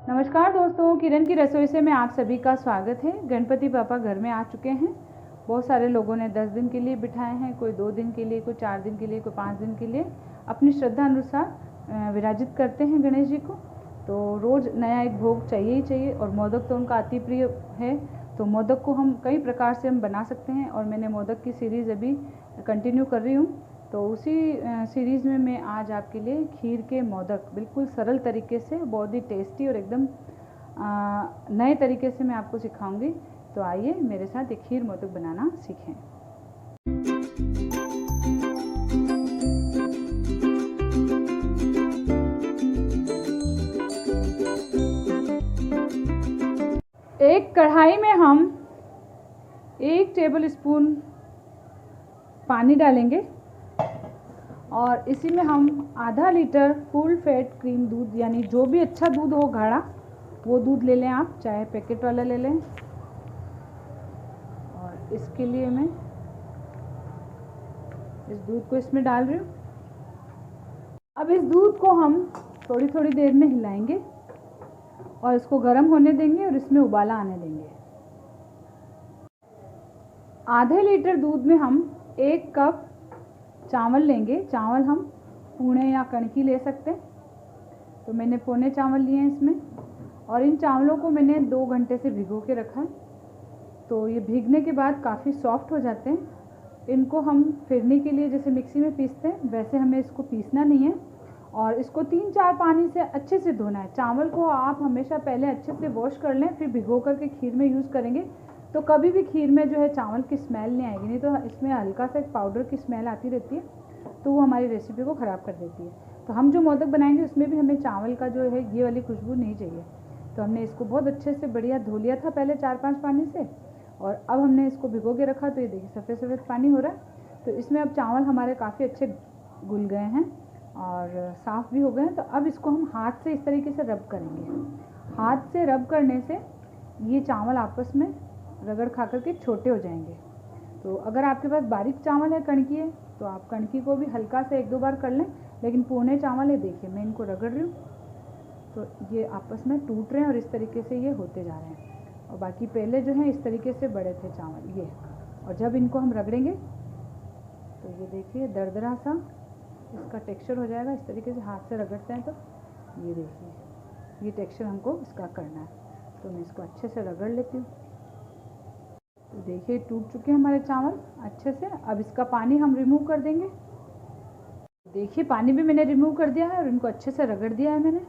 नमस्कार दोस्तों, किरण की रसोई से में आप सभी का स्वागत है। गणपति पापा घर में आ चुके हैं। बहुत सारे लोगों ने 10 दिन के लिए बिठाए हैं, कोई 2 दिन के लिए, कोई 4 दिन के लिए, कोई 5 दिन के लिए अपनी श्रद्धा अनुसार विराजित करते हैं गणेश जी को। तो रोज़ नया एक भोग चाहिए ही चाहिए, और मोदक तो उनका अति प्रिय है। तो मोदक को हम कई प्रकार से हम बना सकते हैं, और मैंने मोदक की सीरीज़ अभी कंटिन्यू कर रही हूँ। तो उसी सीरीज़ में मैं आज आपके लिए खीर के मोदक बिल्कुल सरल तरीके से, बहुत ही टेस्टी और एकदम नए तरीके से मैं आपको सिखाऊंगी। तो आइए मेरे साथ एक खीर मोदक बनाना सीखें। एक कढ़ाई में हम 1 टेबल स्पून पानी डालेंगे, और इसी में हम आधा लीटर फुल फैट क्रीम दूध, यानी जो भी अच्छा दूध हो गाढ़ा वो दूध ले लें आप, चाहे पैकेट वाला ले लें। और इसके लिए मैं इस दूध को इसमें डाल रही हूँ। अब इस दूध को हम थोड़ी थोड़ी देर में हिलाएंगे और इसको गर्म होने देंगे और इसमें उबाला आने देंगे। आधे लीटर दूध में हम 1 कप चावल लेंगे। चावल हम पूणे या कणकी ले सकते हैं, तो मैंने पौने चावल लिए हैं इसमें, और इन चावलों को मैंने 2 घंटे से भिगो के रखा है। तो ये भीगने के बाद काफ़ी सॉफ्ट हो जाते हैं। इनको हम फिरनी के लिए जैसे मिक्सी में पीसते हैं, वैसे हमें इसको पीसना नहीं है, और इसको 3-4 पानी से अच्छे से धोना है। चावल को आप हमेशा पहले अच्छे से वॉश कर लें, फिर भिगो करके खीर में यूज़ करेंगे तो कभी भी खीर में जो है चावल की स्मेल नहीं आएगी। नहीं तो इसमें हल्का सा एक पाउडर की स्मेल आती रहती है, तो वो हमारी रेसिपी को ख़राब कर देती है। तो हम जो मोदक बनाएंगे उसमें भी हमें चावल का जो है ये वाली खुशबू नहीं चाहिए। तो हमने इसको बहुत अच्छे से बढ़िया धो लिया था पहले 4-5 पानी से, और अब हमने इसको भिगो के रखा। तो ये देखिए सफ़ेद सफ़ेद पानी हो रहा है। तो इसमें अब चावल हमारे काफ़ी अच्छे घुल गए हैं और साफ़ भी हो गए हैं। तो अब इसको हम हाथ से इस तरीके से रब करेंगे। हाथ से रब करने से ये चावल आपस में रगड़ खा करके छोटे हो जाएंगे। तो अगर आपके पास बारीक चावल है, कणकी है, तो आप कणकी को भी हल्का से 1-2 बार कर लें। लेकिन पूने चावल है, देखिए मैं इनको रगड़ रही हूँ तो ये आपस में टूट रहे हैं, और इस तरीके से ये होते जा रहे हैं। और बाकी पहले जो है इस तरीके से बड़े थे चावल ये। और जब इनको हम रगड़ेंगे तो ये देखिए दरदरा सा इसका टेक्सचर हो जाएगा। इस तरीके से हाथ से रगड़ते हैं तो ये देखिए ये टेक्सचर हमको इसका करना है। तो मैं इसको अच्छे से रगड़ लेती हूँ। तो देखिए टूट चुके हैं हमारे चावल अच्छे से। अब इसका पानी हम रिमूव कर देंगे। देखिए पानी भी मैंने रिमूव कर दिया है और इनको अच्छे से रगड़ दिया है मैंने।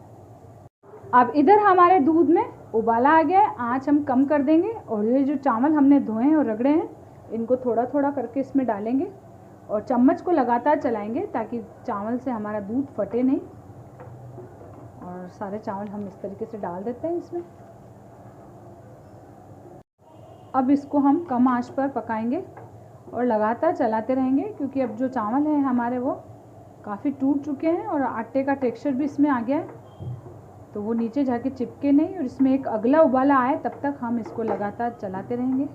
अब इधर हमारे दूध में उबाला आ गया है। आँच हम कम कर देंगे, और ये जो चावल हमने धोए हैं और रगड़े हैं इनको थोड़ा थोड़ा करके इसमें डालेंगे, और चम्मच को लगातार चलाएंगे ताकि चावल से हमारा दूध फटे नहीं। और सारे चावल हम इस तरीके से डाल देते हैं इसमें। अब इसको हम कम आंच पर पकाएंगे और लगातार चलाते रहेंगे, क्योंकि अब जो चावल हैं हमारे वो काफ़ी टूट चुके हैं और आटे का टेक्सचर भी इसमें आ गया है, तो वो नीचे जाके चिपके नहीं। और इसमें एक अगला उबाला आए तब तक हम इसको लगातार चलाते रहेंगे।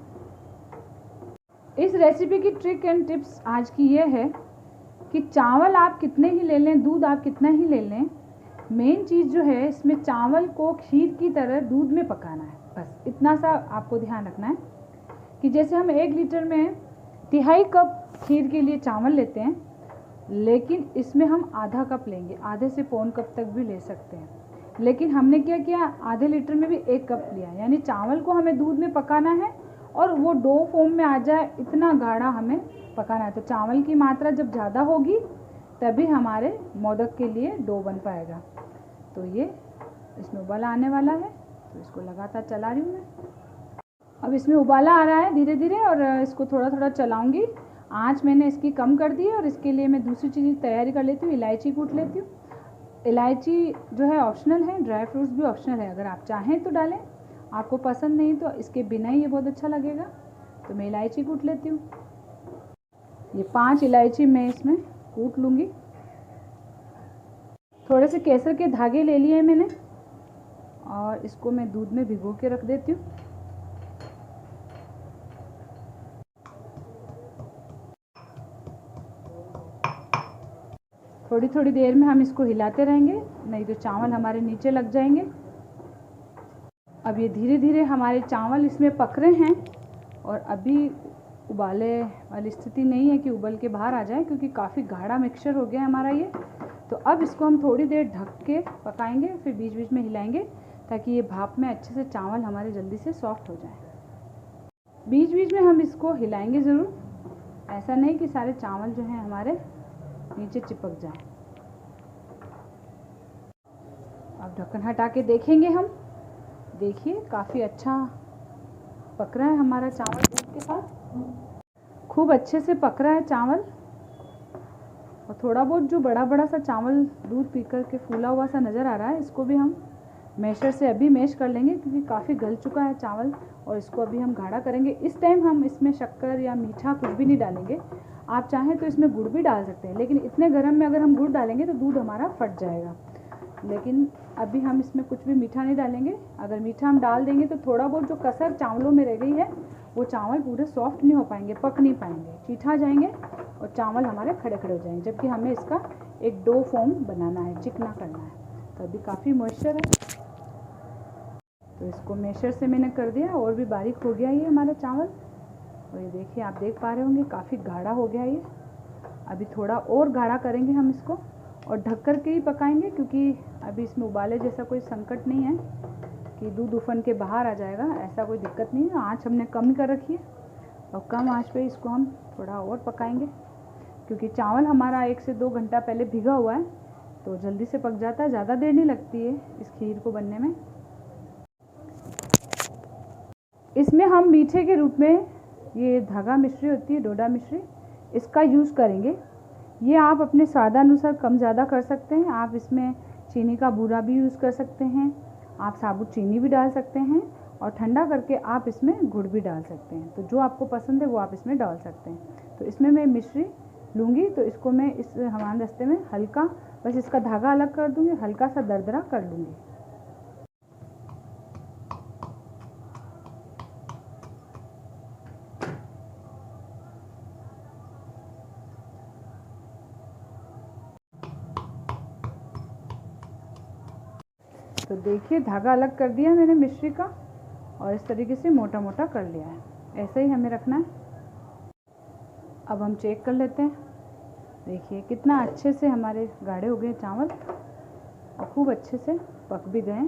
इस रेसिपी की ट्रिक एंड टिप्स आज की ये है कि चावल आप कितने ही ले लें, दूध आप कितना ही ले लें, मेन चीज़ जो है इसमें चावल को खीर की तरह दूध में पकाना है। बस इतना सा आपको ध्यान रखना है कि जैसे हम 1 लीटर में 1/2 कप खीर के लिए चावल लेते हैं, लेकिन इसमें हम आधा कप लेंगे, आधे से पौन कप तक भी ले सकते हैं। लेकिन हमने क्या किया, आधे लीटर में भी 1 कप लिया। यानी चावल को हमें दूध में पकाना है और वो डो फॉर्म में आ जाए, इतना गाढ़ा हमें पकाना है। तो चावल की मात्रा जब ज़्यादा होगी तभी हमारे मोदक के लिए डो बन पाएगा। तो ये इसमें उबाला आने वाला है, तो इसको लगातार चला रही हूँ मैं। अब इसमें उबाला आ रहा है धीरे धीरे, और इसको थोड़ा थोड़ा चलाऊँगी। आँच मैंने इसकी कम कर दी है, और इसके लिए मैं दूसरी चीज़ तैयारी कर लेती हूँ। इलायची कूट लेती हूँ। इलायची जो है ऑप्शनल है, ड्राई फ्रूट्स भी ऑप्शनल है। अगर आप चाहें तो डालें, आपको पसंद नहीं तो इसके बिना ही ये बहुत अच्छा लगेगा। तो मैं इलायची कूट लेती हूँ। ये 5 इलायची मैं इसमें कूट लूँगी। थोड़े से केसर के धागे ले लिए मैंने, और इसको मैं दूध में भिगो के रख देती हूँ। थोड़ी थोड़ी देर में हम इसको हिलाते रहेंगे, नहीं तो चावल हमारे नीचे लग जाएंगे। अब ये धीरे धीरे हमारे चावल इसमें पक रहे हैं और अभी उबाले वाली स्थिति नहीं है कि उबल के बाहर आ जाए, क्योंकि काफ़ी गाढ़ा मिक्सचर हो गया है हमारा ये। तो अब इसको हम थोड़ी देर ढक के पकाएंगे, फिर बीच बीच में हिलाएंगे ताकि ये भाप में अच्छे से चावल हमारे जल्दी से सॉफ्ट हो जाए। बीच बीच में हम इसको हिलाएंगे ज़रूर, ऐसा नहीं कि सारे चावल जो हैं हमारे नीचे चिपक जाए। अब ढक्कन हटा के देखेंगे हम, देखिए काफ़ी अच्छा पक रहा है हमारा चावल दूध के साथ, खूब अच्छे से पक रहा है चावल। और थोड़ा बहुत जो बड़ा बड़ा सा चावल दूध पी कर के फूला हुआ सा नज़र आ रहा है, इसको भी हम मैशर से अभी मैश कर लेंगे, क्योंकि काफ़ी गल चुका है चावल और इसको अभी हम गाढ़ा करेंगे। इस टाइम हम इसमें शक्कर या मीठा कुछ भी नहीं डालेंगे। आप चाहें तो इसमें गुड़ भी डाल सकते हैं, लेकिन इतने गर्म में अगर हम गुड़ डालेंगे तो दूध हमारा फट जाएगा। लेकिन अभी हम इसमें कुछ भी मीठा नहीं डालेंगे। अगर मीठा हम डाल देंगे तो थोड़ा बहुत जो कसर चावलों में रह गई है वो चावल पूरे सॉफ्ट नहीं हो पाएंगे, पक नहीं पाएंगे, चीठा जाएंगे और चावल हमारे खड़े खड़े हो जाएंगे। जबकि हमें इसका एक डो फॉर्म बनाना है, चिकना करना है। तो अभी काफ़ी मॉइस्चर है, तो इसको मैशर से मैंने कर दिया और भी बारीक हो गया ये हमारा चावल। और ये देखिए, आप देख पा रहे होंगे काफ़ी गाढ़ा हो गया ये। अभी थोड़ा और गाढ़ा करेंगे हम इसको और ढक कर के ही पकाएंगे, क्योंकि अभी इसमें उबाले जैसा कोई संकट नहीं है कि दूध उफन के बाहर आ जाएगा, ऐसा कोई दिक्कत नहीं है। आँच हमने कम ही कर रखी है और कम आँच पे इसको हम थोड़ा और पकाएंगे, क्योंकि चावल हमारा 1 से 2 घंटा पहले भिगा हुआ है, तो जल्दी से पक जाता है, ज़्यादा देर नहीं लगती है इस खीर को बनने में। इसमें हम मीठे के रूप में ये धागा मिश्री होती है, डोडा मिश्री, इसका यूज़ करेंगे। ये आप अपने स्वादानुसार कम ज़्यादा कर सकते हैं। आप इसमें चीनी का बूरा भी यूज़ कर सकते हैं, आप साबुत चीनी भी डाल सकते हैं और ठंडा करके आप इसमें गुड़ भी डाल सकते हैं। तो जो आपको पसंद है वो आप इसमें डाल सकते हैं। तो इसमें मैं मिश्री लूँगी, तो इसको मैं इस हमारे दस्ते में हल्का, बस इसका धागा अलग कर दूँगी, हल्का सा दरदरा कर लूँगी। तो देखिए, धागा अलग कर दिया मैंने मिश्री का और इस तरीके से मोटा मोटा कर लिया है। ऐसे ही हमें रखना है। अब हम चेक कर लेते हैं। देखिए कितना अच्छे से हमारे गाढ़े हो गए चावल और खूब अच्छे से पक भी गए।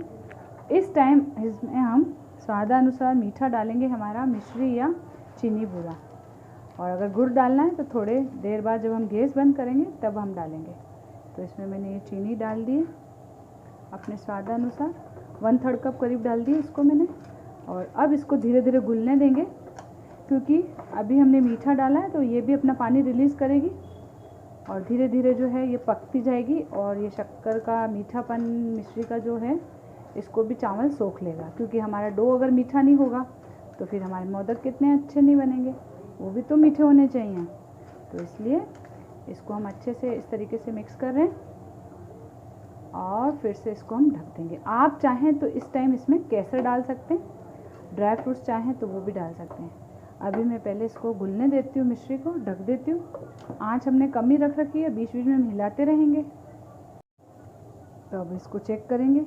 इस टाइम इसमें हम स्वादानुसार मीठा डालेंगे, हमारा मिश्री या चीनी बूरा। और अगर गुड़ डालना है तो थोड़े देर बाद जब हम गैस बंद करेंगे तब हम डालेंगे। तो इसमें मैंने ये चीनी डाल दी अपने स्वादानुसार, 1/3 कप करीब डाल दी इसको मैंने। और अब इसको धीरे धीरे घुलने देंगे, क्योंकि अभी हमने मीठा डाला है तो ये भी अपना पानी रिलीज़ करेगी और धीरे धीरे जो है ये पकती जाएगी और ये शक्कर का मीठापन मिश्री का जो है इसको भी चावल सोख लेगा। क्योंकि हमारा डो अगर मीठा नहीं होगा तो फिर हमारे मोदक कितने अच्छे नहीं बनेंगे, वो भी तो मीठे होने चाहिए। तो इसलिए इसको हम अच्छे से इस तरीके से मिक्स कर रहे हैं और फिर से इसको हम ढक देंगे। आप चाहें तो इस टाइम इसमें केसर डाल सकते हैं, ड्राई फ्रूट्स चाहें तो वो भी डाल सकते हैं। अभी मैं पहले इसको घुलने देती हूँ, मिश्री को ढक देती हूँ। आँच हमने कम ही रख रखी है, बीच बीच में हम हिलाते रहेंगे। तो अब इसको चेक करेंगे,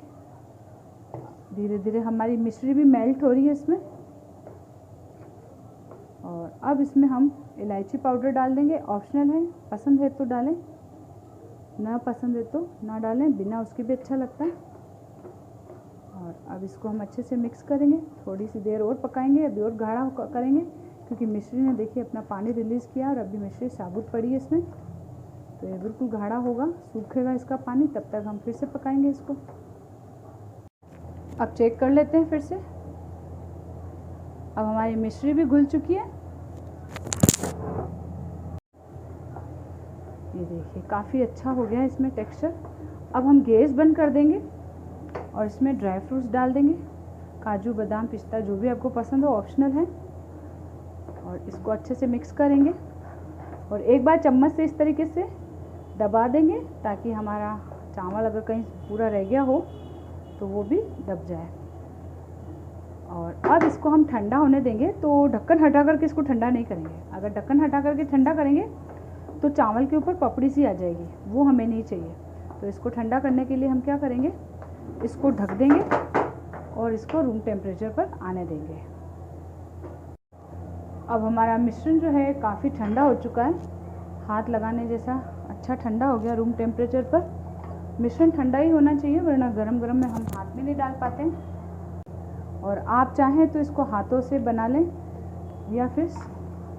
धीरे धीरे हमारी मिश्री भी मेल्ट हो रही है इसमें। और अब इसमें हम इलायची पाउडर डाल देंगे, ऑप्शनल है, पसंद है तो डालें, ना पसंद है तो ना डालें, बिना उसके भी अच्छा लगता है। और अब इसको हम अच्छे से मिक्स करेंगे, थोड़ी सी देर और पकाएंगे, अभी और गाढ़ा करेंगे, क्योंकि मिश्री ने देखिए अपना पानी रिलीज़ किया और अभी मिश्री साबुत पड़ी है इसमें। तो ये बिल्कुल गाढ़ा होगा, सूखेगा इसका पानी, तब तक हम फिर से पकाएंगे इसको। अब चेक कर लेते हैं फिर से। अब हमारी मिश्री भी घुल चुकी है, ये देखिए काफ़ी अच्छा हो गया है इसमें टेक्सचर। अब हम गैस बंद कर देंगे और इसमें ड्राई फ्रूट्स डाल देंगे, काजू बादाम पिस्ता जो भी आपको पसंद हो, ऑप्शनल है। और इसको अच्छे से मिक्स करेंगे और एक बार चम्मच से इस तरीके से दबा देंगे ताकि हमारा चावल अगर कहीं पूरा रह गया हो तो वो भी दब जाए। और अब इसको हम ठंडा होने देंगे। तो ढक्कन हटा करके इसको ठंडा नहीं करेंगे, अगर ढक्कन हटा करके ठंडा करेंगे तो चावल के ऊपर पपड़ी सी आ जाएगी, वो हमें नहीं चाहिए। तो इसको ठंडा करने के लिए हम क्या करेंगे, इसको ढक देंगे और इसको रूम टेम्परेचर पर आने देंगे। अब हमारा मिश्रण जो है काफ़ी ठंडा हो चुका है, हाथ लगाने जैसा अच्छा ठंडा हो गया रूम टेम्परेचर पर। मिश्रण ठंडा ही होना चाहिए, वरना गरम गरम में हम हाथ में नहीं डाल पाते हैं। और आप चाहें तो इसको हाथों से बना लें या फिर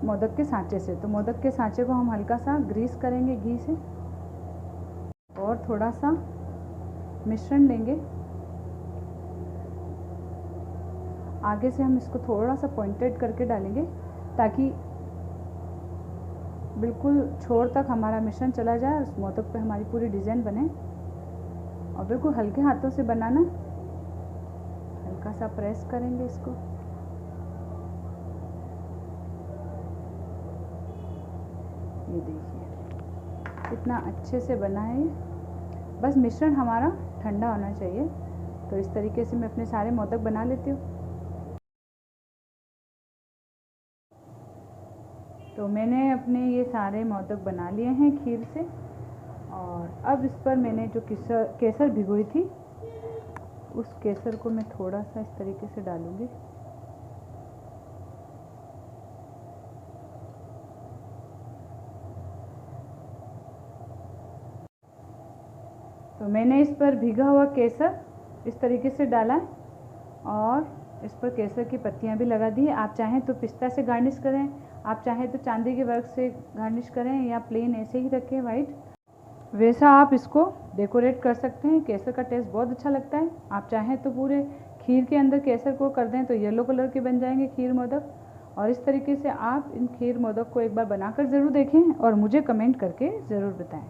मोदक के सांचे से। तो मोदक के सांचे को हम हल्का सा ग्रीस करेंगे घी से और थोड़ा सा मिश्रण लेंगे। आगे से हम इसको थोड़ा सा पॉइंटेड करके डालेंगे ताकि बिल्कुल छोर तक हमारा मिश्रण चला जाए और उस मोदक पे हमारी पूरी डिज़ाइन बने। और बिल्कुल हल्के हाथों से बनाना, हल्का सा प्रेस करेंगे इसको। ये देखिए कितना अच्छे से बना है ये। बस मिश्रण हमारा ठंडा होना चाहिए। तो इस तरीके से मैं अपने सारे मोदक बना लेती हूँ। तो मैंने अपने ये सारे मोदक बना लिए हैं खीर से। और अब इस पर मैंने जो केसर भिगोई थी, उस केसर को मैं थोड़ा सा इस तरीके से डालूंगी। तो मैंने इस पर भीगा हुआ केसर इस तरीके से डाला है और इस पर केसर की पत्तियां भी लगा दी है। आप चाहें तो पिस्ता से गार्निश करें, आप चाहें तो चांदी के वर्क से गार्निश करें, या प्लेन ऐसे ही रखें वाइट, वैसा आप इसको डेकोरेट कर सकते हैं। केसर का टेस्ट बहुत अच्छा लगता है। आप चाहें तो पूरे खीर के अंदर केसर को कर दें तो येलो कलर के बन जाएंगे खीर मोदक। और इस तरीके से आप इन खीर मोदक को एक बार बनाकर ज़रूर देखें और मुझे कमेंट करके ज़रूर बताएं।